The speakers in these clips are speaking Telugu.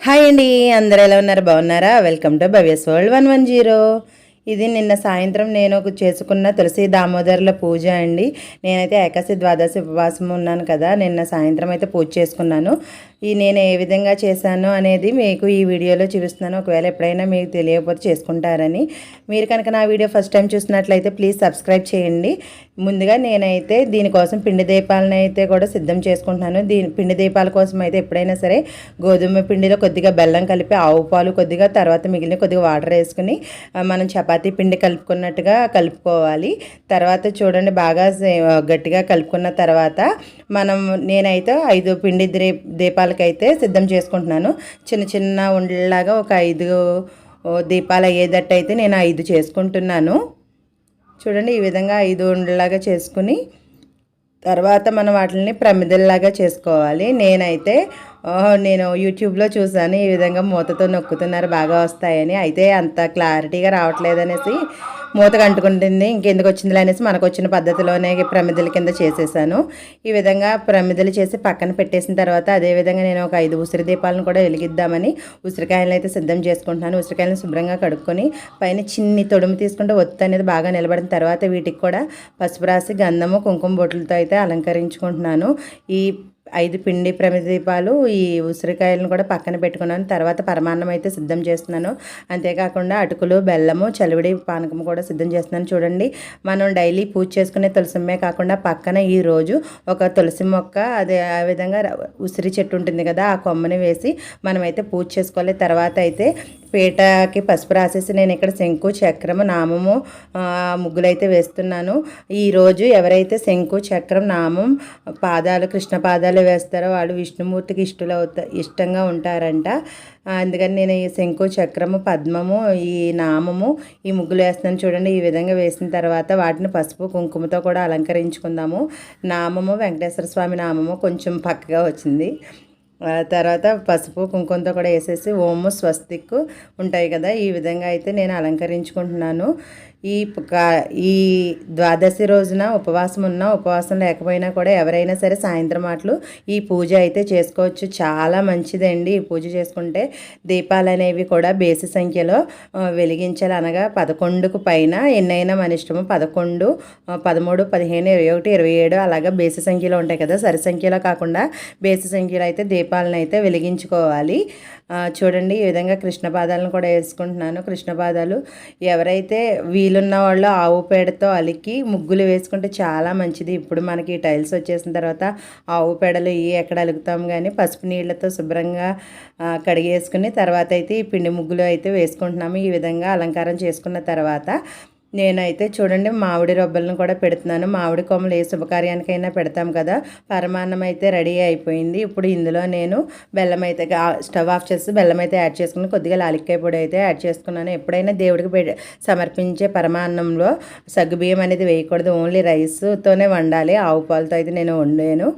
హాయ్ అండి, అందరూ ఎలా ఉన్నారు? బాగున్నారా? Welcome to Bhavya's world 110. ఇది నిన్న సాయంత్రం నేను చేసుకున్న తులసి దామోదరుల పూజ అండి. నేనైతే ఏకాశి ద్వాదశి ఉపవాసం ఉన్నాను కదా, నిన్న సాయంత్రం అయితే పూజ చేసుకున్నాను. నేను ఏ విధంగా చేశాను అనేది మీకు ఈ వీడియోలో చూపిస్తున్నాను. ఒకవేళ ఎప్పుడైనా మీకు తెలియకపోతే చేసుకుంటారని. మీరు కనుక నా వీడియో ఫస్ట్ టైం చూసినట్లయితే ప్లీజ్ సబ్స్క్రైబ్ చేయండి. ముందుగా నేనైతే దీనికోసం పిండి దీపాలను అయితే కూడా సిద్ధం చేసుకుంటున్నాను. పిండి దీపాల కోసం అయితే ఎప్పుడైనా సరే గోధుమ పిండిలో కొద్దిగా బెల్లం కలిపి, ఆవు పాలు కొద్దిగా, తర్వాత మిగిలిన కొద్దిగా వాటర్ వేసుకుని మనం చపాతీ పిండి కలుపుకున్నట్టుగా కలుపుకోవాలి. తర్వాత చూడండి, బాగా గట్టిగా కలుపుకున్న తర్వాత నేనైతే 5 పిండి దీపాలకైతే సిద్ధం చేసుకుంటున్నాను. చిన్న చిన్న ఉండలాగా ఒక 5 దీపాలు అయ్యేటట్టయితే నేను 5 చేసుకుంటున్నాను. చూడండి, ఈ విధంగా 5 ఉండలాగా చేసుకుని తర్వాత మనం వాటిని ప్రమిదల్లాగా చేసుకోవాలి. నేను యూట్యూబ్లో చూసాను, ఈ విధంగా మూతతో నొక్కుతున్నారు బాగా వస్తాయని. అయితే అంత క్లారిటీగా రావట్లేదనేసి మూతకు అంటుకుంటుంది, ఇంకెందుకు వచ్చిందిలే అనేసి మనకు వచ్చిన పద్ధతిలోనే ప్రమిదల కింద చేసేసాను. ఈ విధంగా ప్రమిదలు చేసి పక్కన పెట్టేసిన తర్వాత అదేవిధంగా నేను ఒక 5 ఉసిరి దీపాలను కూడా వెలిగిద్దామని ఉసిరికాయలను అయితే సిద్ధం చేసుకుంటున్నాను. ఉసిరికాయలను శుభ్రంగా కడుక్కొని పైన చిన్ని తొడుము తీసుకుంటే ఒత్తు అనేది బాగా నిలబడిన తర్వాత వీటికి కూడా పసుపు రాసి గంధము కుంకుమ బొట్లతో అయితే అలంకరించుకుంటున్నాను. ఈ 5 పిండి ప్రమిద దీపాలు, ఈ ఉసిరికాయలను కూడా పక్కన పెట్టుకున్నాను. తర్వాత పరమాన్నం అయితే సిద్ధం చేస్తున్నాను. అంతేకాకుండా అటుకులు, బెల్లము, చలివిడి పానకం కూడా సిద్ధం చేస్తున్నాను. చూడండి, మనం డైలీ పూజ చేసుకునే తులసిమ్మే కాకుండా పక్కన ఈరోజు ఒక తులసి మొక్క, అదే ఆ విధంగా ఉసిరి చెట్టు ఉంటుంది కదా, ఆ కొమ్మని వేసి మనమైతే పూజ చేసుకోవాలి. తర్వాత అయితే పీటకి పసుపు రాసేసి నేను ఇక్కడ శంకు, చక్రము, నామము ముగ్గులైతే వేస్తున్నాను. ఈరోజు ఎవరైతే శంకు, చక్రం, నామం, పాదాలు, కృష్ణ పాదాలు వేస్తారో వాళ్ళు విష్ణుమూర్తికి ఇష్టంగా ఉంటారంట. అందుకని నేను ఈ శంకు, చక్రము, పద్మము, ఈ నామము, ఈ ముగ్గులు వేస్తున్నాను. చూడండి, ఈ విధంగా వేసిన తర్వాత వాటిని పసుపు కుంకుమతో కూడా అలంకరించుకుందాము. నామము వెంకటేశ్వర స్వామి నామము కొంచెం పక్కగా వచ్చింది. తర్వాత పసుపు కుంకుమతో కూడా వేసేసి ఓము, స్వస్తిక్ ఉంటాయి కదా, ఈ విధంగా అయితే నేను అలంకరించుకుంటున్నాను. ఈ ద్వాదశి రోజున ఉపవాసం ఉన్నా, ఉపవాసం లేకపోయినా కూడా ఎవరైనా సరే సాయంత్రం మాటలు ఈ పూజ అయితే చేసుకోవచ్చు. చాలా మంచిదండి. ఈ పూజ చేసుకుంటే దీపాలు అనేవి కూడా బేసి సంఖ్యలో వెలిగించాలి. అనగా 11కు పైన, ఎన్నైనా మన ఇష్టము. 11, 13, 15, 21, 27 అలాగా బేసి సంఖ్యలో ఉంటాయి కదా, సరి సంఖ్యలో కాకుండా బేసి సంఖ్యలో అయితే దీపాలను అయితే వెలిగించుకోవాలి. చూడండి, ఈ విధంగా కృష్ణ పాదాలను కూడా వేసుకుంటున్నాను. కృష్ణ పాదాలు ఎవరైతే వీలున్న వాళ్ళు ఆవు పేడతో అలికి ముగ్గులు వేసుకుంటే చాలా మంచిది. ఇప్పుడు మనకి టైల్స్ వచ్చేసిన తర్వాత ఆవు పేడలు ఎక్కడ అలుగుతాం, కానీ పసుపు నీళ్ళతో శుభ్రంగా కడిగేసుకుని తర్వాత అయితే ఈ పిండి ముగ్గులు అయితే వేసుకుంటున్నాము. ఈ విధంగా అలంకారం చేసుకున్న తర్వాత నేనైతే చూడండి మామిడి రొబ్బలను కూడా పెడుతున్నాను. మామిడి కొమ్మలు ఏ శుభకార్యానికైనా పెడతాం కదా. పరమాన్నం అయితే రెడీ అయిపోయింది. ఇప్పుడు ఇందులో నేను బెల్లం అయితే స్టవ్ ఆఫ్ చేసి బెల్లం అయితే యాడ్ చేసుకుని కొద్దిగా లాలిక్కాయ పొడి అయితే యాడ్ చేసుకున్నాను. ఎప్పుడైనా దేవుడికి సమర్పించే పరమాన్నంలో సగ్గుబియ్యం అనేది వేయకూడదు, ఓన్లీ రైస్తోనే వండాలి. ఆవు పాలతో అయితే నేను వండాను.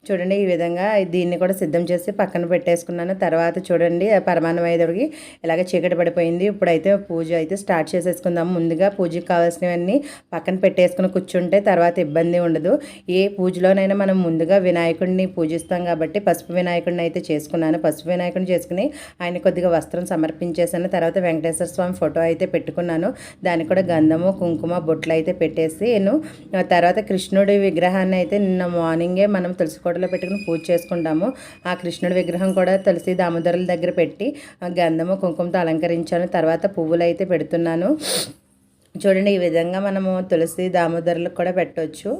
చూడండి, ఈ విధంగా దీన్ని కూడా సిద్ధం చేసి పక్కన పెట్టేసుకున్నాను. తర్వాత చూడండి, పరమాన్నం అయ్యేటప్పటికి ఇలాగ చీకటి పడిపోయింది. ఇప్పుడైతే పూజ అయితే స్టార్ట్ చేసేసుకుందాం. ముందుగా పూజకి కావాల్సినవన్నీ పక్కన పెట్టేసుకుని కూర్చుంటే తర్వాత ఇబ్బంది ఉండదు. ఏ పూజలోనైనా మనం ముందుగా వినాయకుడిని పూజిస్తాం కాబట్టి పసుపు వినాయకుడిని అయితే చేసుకున్నాను. పసుపు వినాయకుడిని చేసుకుని ఆయన కొద్దిగా వస్త్రం సమర్పించేసాను. తర్వాత వెంకటేశ్వర స్వామి ఫోటో అయితే పెట్టుకున్నాను. దానికి కూడా గంధము, కుంకుమ, బొట్లు అయితే పెట్టేసి తర్వాత కృష్ణుడి విగ్రహాన్ని అయితే నిన్న మార్నింగే మనం తులసి కోటలో పెట్టుకుని పూజ చేసుకుంటాము. ఆ కృష్ణుడి విగ్రహం కూడా తులసి దామోదరుల దగ్గర పెట్టి గంధము కుంకుమతో అలంకరించాను. తర్వాత పువ్వులు అయితే పెడుతున్నాను. చూడండి, ఈ విధంగా మనము తులసి దామోదరులకు కూడా పెట్టవచ్చు.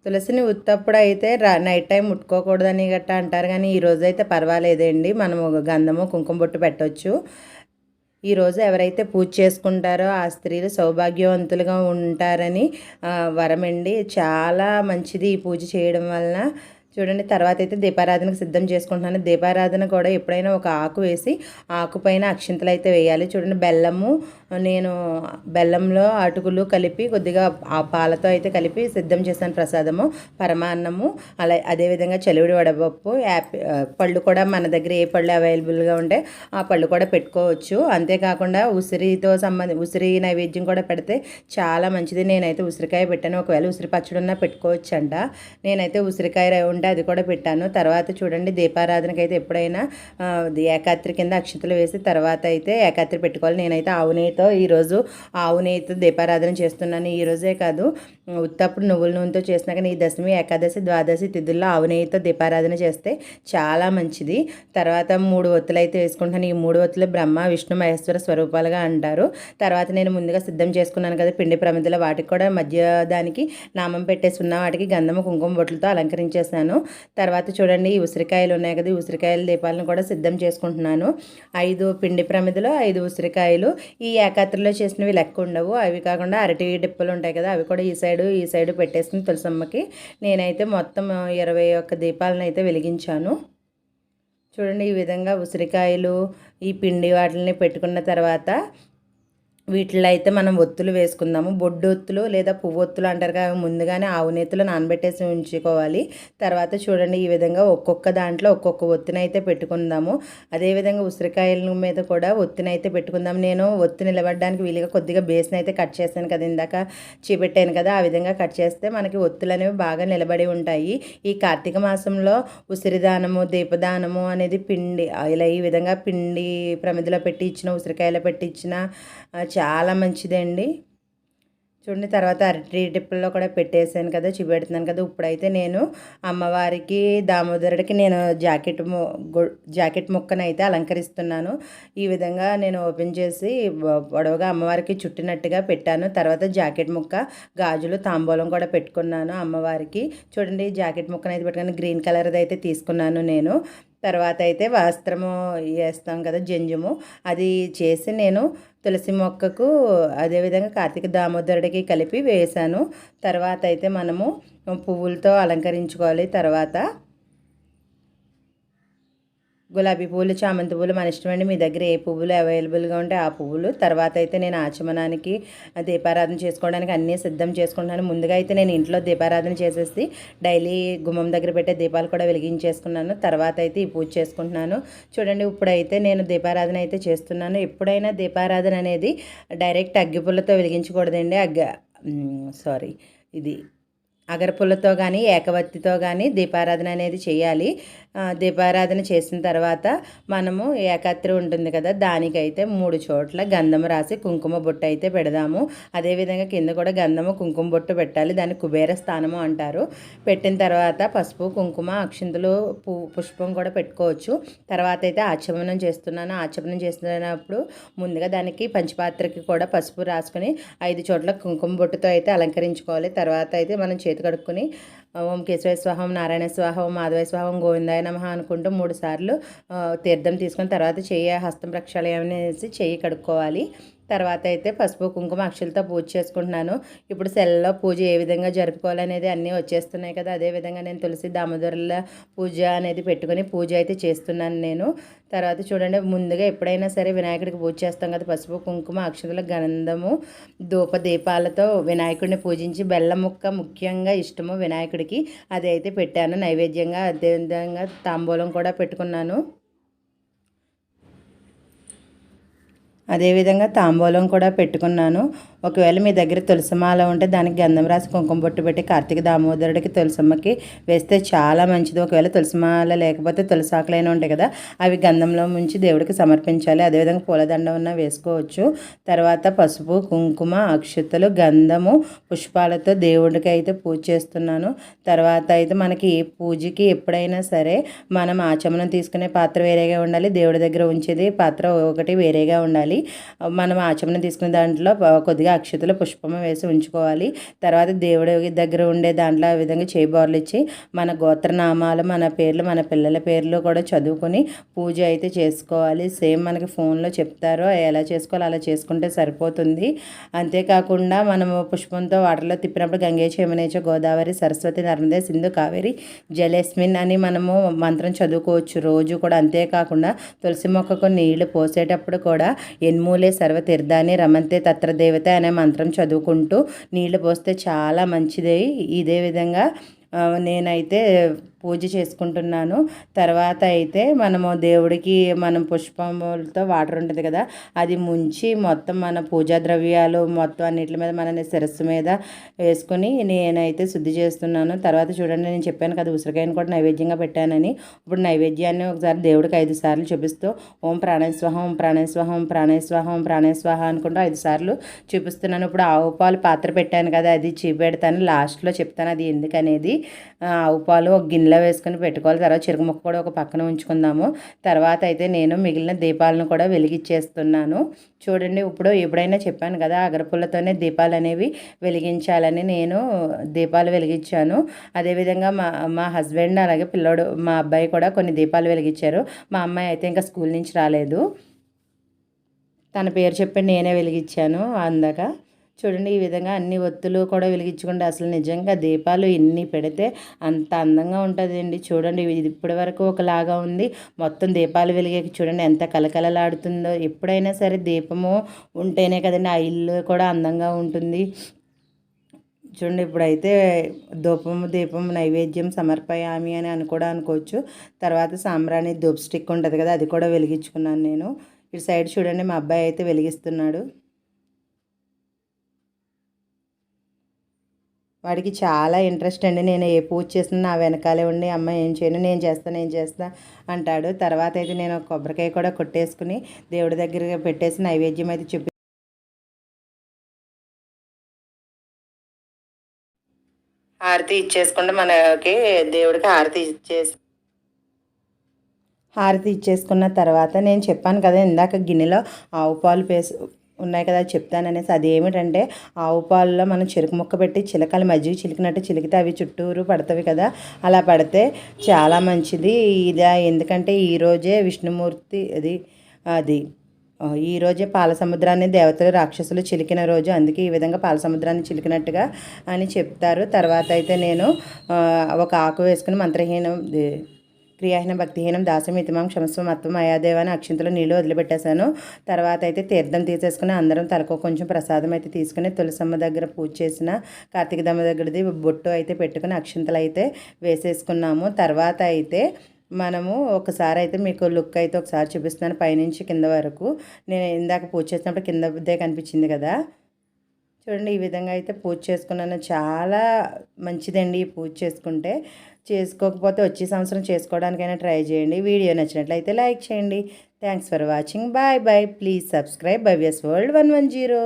తులసిని ఉత్తప్పుడు అయితే నైట్ టైం ముట్టుకోకూడదని గట్టా అంటారు, కానీ ఈరోజు అయితే పర్వాలేదండి, మనము గంధము కుంకుమ బొట్టు పెట్టవచ్చు. ఈరోజు ఎవరైతే పూజ చేసుకుంటారో ఆ స్త్రీలు సౌభాగ్యవంతులుగా ఉంటారని వరమండి. చాలా మంచిది ఈ పూజ చేయడం వలన. చూడండి, తర్వాత అయితే దీపారాధనకు సిద్ధం చేసుకుంటున్నాను. దీపారాధన కూడా ఎప్పుడైనా ఒక ఆకు వేసి ఆకు పైన అక్షింతలు అయితే వేయాలి. చూడండి, నేను బెల్లంలో అటుకులు కలిపి కొద్దిగా ఆ పాలతో అయితే కలిపి సిద్ధం చేశాను ప్రసాదము, పరమాన్నము. అదేవిధంగా చలివిడి వడపప్పు, పళ్ళు కూడా మన దగ్గర ఏ పళ్ళు అవైలబుల్గా ఉంటే ఆ పళ్ళు కూడా పెట్టుకోవచ్చు. అంతేకాకుండా ఉసిరి నైవేద్యం కూడా పెడితే చాలా మంచిది. నేనైతే ఉసిరికాయ పెట్టాను. ఒకవేళ ఉసిరి పచ్చడి ఉన్నా పెట్టుకోవచ్చు అంట. నేనైతే ఉసిరికాయ ఉంటే అది కూడా పెట్టాను. తర్వాత చూడండి దీపారాధనకి అయితే ఎప్పుడైనా ఏకాత్రి కింద అక్షతలు వేసి తర్వాత అయితే ఏకాత్రి పెట్టుకోవాలి. నేనైతే ఆవు నెయ్యితో ఈరోజు ఆవు నెయ్యితో దీపారాధన చేస్తున్నాను. ఈరోజే కాదు, ఉత్తప్పుడు నువ్వుల నూనెతో చేసినా కానీ ఈ దశమి, ఏకాదశి, ద్వాదశి తిథుల్లో ఆవు నెయ్యితో దీపారాధన చేస్తే చాలా మంచిది. తర్వాత 3 ఒత్తులు అయితే వేసుకుంటాను. ఈ 3 ఒత్తులు బ్రహ్మ, విష్ణు, మహేశ్వర స్వరూపాలుగా అంటారు. తర్వాత నేను ముందుగా సిద్ధం చేసుకున్నాను కదా పిండి ప్రమిదలు, వాటికి కూడా మధ్య దానికి నామం పెట్టేసుకున్న వాటికి గంధము, కుంకుమ బొట్లతో అలంకరించేసాను. తర్వాత చూడండి ఈ ఉసిరికాయలు ఉన్నాయి కదా, ఈ ఉసిరికాయల దీపాలను కూడా సిద్ధం చేసుకుంటున్నాను. 5 పిండి ప్రమిదలు, 5 ఉసిరికాయలు. ఈ ఏకాత్రిలో చేసినవి లెక్క ఉండవు. అవి కాకుండా అరటి డిప్పలు ఉంటాయి కదా, అవి కూడా ఈ సైడు పెట్టేసుకుని తులసమ్మకి నేనైతే మొత్తం 21 దీపాలను అయితే వెలిగించాను. చూడండి ఈ విధంగా ఉసిరికాయలు, ఈ పిండి వాటిని పెట్టుకున్న తర్వాత వీటిలో అయితే మనం ఒత్తులు వేసుకుందాము. బొడ్డు ఒత్తులు లేదా పువ్వు ఒత్తులు అంటారు కదా, ముందుగానే ఆవు నేతిలో నానబెట్టేసి ఉంచుకోవాలి. తర్వాత చూడండి ఈ విధంగా ఒక్కొక్క దాంట్లో ఒక్కొక్క ఒత్తినైతే పెట్టుకుందాము. అదేవిధంగా ఉసిరికాయల మీద కూడా ఒత్తినైతే పెట్టుకుందాం. నేను ఒత్తి నిలబడడానికి వీలుగా కొద్దిగా బేస్ని అయితే కట్ చేశాను కదా, ఇందాక చూపెట్టాను కదా, ఆ విధంగా కట్ చేస్తే మనకి ఒత్తులు అనేవి బాగా నిలబడి ఉంటాయి. ఈ కార్తీక మాసంలో ఉసిరిదానము, దీపదానము అనేది పిండి ఇలా ఈ విధంగా పిండి ప్రమిదలో పెట్టి ఇచ్చిన, ఉసిరికాయలో పెట్టి ఇచ్చిన చాలా మంచిదండి. చూడండి తర్వాత అరటి డిప్పల్లో కూడా పెట్టేసాను కదా, చూపెడుతున్నాను కదా. ఇప్పుడైతే నేను అమ్మవారికి, దామోదరుడికి నేను జాకెట్ ముక్కను అయితే అలంకరిస్తున్నాను. ఈ విధంగా నేను ఓపెన్ చేసి పొడవుగా అమ్మవారికి చుట్టినట్టుగా పెట్టాను. తర్వాత జాకెట్ ముక్క, గాజులు, తాంబూలం కూడా పెట్టుకున్నాను అమ్మవారికి. చూడండి జాకెట్ ముక్కను అయితే పెట్టుకుని గ్రీన్ కలర్ది అయితే తీసుకున్నాను నేను. తర్వాత అయితే వస్త్రము వేస్తాం కదా, జంజము, అది చేసి నేను తులసి మొక్కకు అదేవిధంగా కార్తీక దామోదరుడికి కలిపి వేశాను. తర్వాత అయితే మనము పువ్వులతో అలంకరించుకోవాలి. తర్వాత గులాబీ పువ్వులు, చామంతి పువ్వులు మన ఇష్టమండి. మీ దగ్గర ఏ పువ్వులు అవైలబుల్గా ఉంటే ఆ పువ్వులు. తర్వాత అయితే నేను ఆచమనానికి దీపారాధన చేసుకోవడానికి అన్నీ సిద్ధం చేసుకుంటున్నాను. ముందుగా అయితే నేను ఇంట్లో దీపారాధన చేసేసి డైలీ గుమ్మం దగ్గర పెట్టే దీపాలు కూడా వెలిగించేసుకున్నాను. తర్వాత అయితే ఈ పూజ చేసుకుంటున్నాను. చూడండి ఇప్పుడైతే నేను దీపారాధన అయితే చేస్తున్నాను. ఎప్పుడైనా దీపారాధన అనేది డైరెక్ట్ అగ్గిపుల్లతో వెలిగించకూడదండి. ఇది అగరపుల్లతో కానీ ఏకవత్తితో కానీ దీపారాధన అనేది చేయాలి. దీపారాధన చేసిన తర్వాత మనము ఏకాత్రి ఉంటుంది కదా, దానికైతే 3 చోట్ల గంధం రాసి కుంకుమ బొట్టు అయితే పెడదాము. అదేవిధంగా కింద కూడా గంధము, కుంకుమ బొట్టు పెట్టాలి. దాన్ని కుబేర స్థానము అంటారు. పెట్టిన తర్వాత పసుపు, కుంకుమ, అక్షింతలు, పుష్పం కూడా పెట్టుకోవచ్చు. తర్వాత అయితే ఆచమనం చేస్తున్నాను. ఆచమనం చేస్తున్నప్పుడు ముందుగా దానికి పంచపాత్రకి కూడా పసుపు రాసుకొని 5 చోట్ల కుంకుమ బొట్టుతో అయితే అలంకరించుకోవాలి. తర్వాత అయితే మనం చేతి కడుక్కొని ఓం కేశవాయ స్వాహం, నారాయణ స్వాహం, మాధవాయ స్వాహం, గోవిందాయ నమః అనుకుంటూ 3 సార్లు తీర్థం తీసుకొని తర్వాత హస్తం ప్రక్షాళన అనేసి చెయ్యి కడుక్కోవాలి. తర్వాత అయితే పసుపు, కుంకుమ, అక్షలతో పూజ చేసుకుంటున్నాను. ఇప్పుడు సెల్లో పూజ ఏ విధంగా జరుపుకోవాలనేది అన్నీ వచ్చేస్తున్నాయి కదా, అదేవిధంగా నేను తులసి దామోదరుల పూజ అనేది పెట్టుకొని పూజ అయితే చేస్తున్నాను నేను. తర్వాత చూడండి ముందుగా ఎప్పుడైనా సరే వినాయకుడికి పూజ చేస్తాం కదా, పసుపు, కుంకుమ, అక్షతల, గంధము, ధూప దీపాలతో వినాయకుడిని పూజించి బెల్లం ముక్క ముఖ్యంగా ఇష్టము వినాయకుడికి, అది అయితే పెట్టాను నైవేద్యంగా. అదేవిధంగా తాంబూలం కూడా పెట్టుకున్నాను. అదేవిధంగా తాంబూలం కూడా పెట్టుకున్నాను. ఒకవేళ మీ దగ్గర తులసిమాల ఉంటే దానికి గంధం రాసి కుంకుమ బొట్టు పెట్టి కార్తీక దామోదరుడికి, తులసమ్మకి వేస్తే చాలా మంచిది. ఒకవేళ తులసిమాల లేకపోతే తులసాకులైన ఉంటాయి కదా, అవి గంధంలో ముంచి దేవుడికి సమర్పించాలి. అదేవిధంగా పూలదండ ఉన్న వేసుకోవచ్చు. తర్వాత పసుపు, కుంకుమ, అక్షతలు, గంధము, పుష్పాలతో దేవుడికి అయితే పూజ చేస్తున్నాను. తర్వాత అయితే మనకి పూజకి ఎప్పుడైనా సరే మనం ఆచమనం తీసుకునే పాత్ర వేరేగా ఉండాలి, దేవుడి దగ్గర ఉంచేది పాత్ర ఒకటి వేరేగా ఉండాలి. మనం ఆచమనం తీసుకునే దాంట్లో కొద్దిగా అక్షతలు, పుష్పము వేసి ఉంచుకోవాలి. తర్వాత దేవుడి దగ్గర ఉండే దాంట్లో ఆ విధంగా చేయిబోర్లు ఇచ్చి మన గోత్రనామాలు, మన పేర్లు, మన పిల్లల పేర్లు కూడా చదువుకొని పూజ అయితే చేసుకోవాలి. సేమ్ మనకి ఫోన్లో చెప్తారో ఎలా చేసుకోవాలో అలా చేసుకుంటే సరిపోతుంది. అంతేకాకుండా మనము పుష్పంతో వాటర్లో తిప్పినప్పుడు గంగే యమునేచ గోదావరి సరస్వతి నర్మదే సింధు కావేరి జలేస్మిన్ అని మనము మంత్రం చదువుకోవచ్చు రోజు కూడా. అంతేకాకుండా తులసి మొక్కకు నీళ్లు పోసేటప్పుడు కూడా ఎన్మూలే సర్వతీర్థాన్ని రమంతే తత్ర దేవత అనే మంత్రం చదువుకుంటూ నీళ్లు పోస్తే చాలా మంచిది. ఇదే విధంగా నేనైతే పూజ చేసుకుంటున్నాను. తర్వాత అయితే మనము దేవుడికి మనం పుష్పములతో వాటర్ ఉంటుంది కదా, అది ముంచి మొత్తం మన పూజా ద్రవ్యాలు మొత్తం అన్నిటి మీద మన శిరస్సు మీద వేసుకొని నేనైతే శుద్ధి చేస్తున్నాను. తర్వాత చూడండి, నేను చెప్పాను కదా ఉసిరికాయను కూడా నైవేద్యంగా పెట్టానని. ఇప్పుడు నైవేద్యాన్ని ఒకసారి దేవుడికి 5 సార్లు చూపిస్తూ ఓం ప్రాణేస్వాహ, ఓం ప్రాణేస్వాహ, ఓం ప్రాణేస్వాహ, ఓం ప్రాణేస్వాహ అనుకుంటూ 5 సార్లు చూపిస్తున్నాను. ఇప్పుడు ఆవు పాలు పాత్ర పెట్టాను కదా, అది చూపెడతాను, లాస్ట్లో చెప్తాను అది ఎందుకనేది. ఆవు పాలు ఒక గిన్నెలో వేసుకొని పెట్టుకోవాలి. తర్వాత చెరుకు ముక్క కూడా ఒక పక్కన ఉంచుకుందాము. తర్వాత అయితే నేను మిగిలిన దీపాలను కూడా వెలిగించేస్తున్నాను. చూడండి, ఇప్పుడు ఎప్పుడైనా చెప్పాను కదా అగరపుల్లతోనే దీపాలు అనేవి వెలిగించాలని, నేను దీపాలు వెలిగించాను. అదేవిధంగా మా మా హస్బెండ్ అలాగే పిల్లోడు మా అబ్బాయి కూడా కొన్ని దీపాలు వెలిగించారు. మా అమ్మాయి అయితే ఇంకా స్కూల్ నుంచి రాలేదు. తన పేరు చెప్పి నేనే వెలిగించాను అందాక. చూడండి, ఈ విధంగా అన్ని ఒత్తులు కూడా వెలిగించుకుంటే అసలు నిజంగా దీపాలు ఇన్ని పెడితే అంత అందంగా ఉంటుందండి. చూడండి, ఇది ఇప్పటి వరకు ఒకలాగా ఉంది, మొత్తం దీపాలు వెలిగే చూడండి ఎంత కలకలలాడుతుందో. ఎప్పుడైనా సరే దీపము ఉంటేనే కదండి ఆ ఇల్లు కూడా అందంగా ఉంటుంది. చూడండి, ఇప్పుడైతే దీపం నైవేద్యం సమర్పయామి అని కూడా అనుకోవచ్చు. తర్వాత సాంబ్రాణి ధూప్ స్టిక్ ఉంటుంది కదా, అది కూడా వెలిగించుకున్నాను నేను. ఇటు సైడ్ చూడండి, మా అబ్బాయి అయితే వెలిగిస్తున్నాడు. వాడికి చాలా ఇంట్రెస్ట్ అండి. నేను ఏ పూజ చేసినా నా వెనకాలే ఉండి అమ్మ ఏం చేయను, నేను చేస్తా అంటాడు. తర్వాత అయితే నేను కొబ్బరికాయ కూడా కొట్టేసుకుని దేవుడి దగ్గర పెట్టేసి నైవేద్యం అయితే హారతి ఇచ్చేసుకుంటే మనకి దేవుడికి హారతి ఇచ్చేసుకున్న తర్వాత నేను చెప్పాను కదా ఇందాక గిన్నెలో ఆవు పాలు ఉన్నాయి కదా చెప్తాననేసి. అది ఏమిటంటే ఆవు పాలలో మనం చెరుకు ముక్క పెట్టి చిలకలు మజ్జిగ చిలికినట్టు చిలికితే అవి చుట్టూరు పడతాయి కదా, అలా పడితే చాలా మంచిది. ఇలా ఎందుకంటే ఈరోజే విష్ణుమూర్తి అది ఈరోజే పాల సముద్రాన్ని దేవతలు రాక్షసులు చిలికిన రోజు, అందుకే ఈ విధంగా పాల సముద్రాన్ని చిలికినట్టుగా అని చెప్తారు. తర్వాత అయితే నేను ఒక ఆకు వేసుకుని మంత్రహీనం క్రియాహీనం భక్తిహీనం దాసమితిమం క్షమస్వం మత్వం అయాదేవ అని అక్షింతలో నీళ్ళు వదిలిపెట్టేశాను. తర్వాత అయితే తీర్థం తీసేసుకుని అందరం తలకు కొంచెం ప్రసాదం అయితే తీసుకుని తులసమ్మ దగ్గర పూజ చేసిన కార్తీక దమ్మ దగ్గరది బొట్టు అయితే పెట్టుకుని అక్షింతలు అయితే వేసేసుకున్నాము. తర్వాత అయితే మనము ఒకసారి అయితే మీకు లుక్ అయితే ఒకసారి చూపిస్తున్నాను పైనుంచి కింద వరకు. నేను ఇందాక పూజ చేసినప్పుడు కిందదే కనిపించింది కదా, చూడండి ఈ విధంగా అయితే పూజ చేసుకున్నాను. చాలా మంచిదండి ఈ పూజ చేసుకుంటే. చేసుకోకపోతే వచ్చే సంవత్సరం చేసుకోవడానికైనా ట్రై చేయండి. వీడియో నచ్చినట్లయితే లైక్ చేయండి. Thanks for watching. Bye bye. Please subscribe Bhavya's world 110.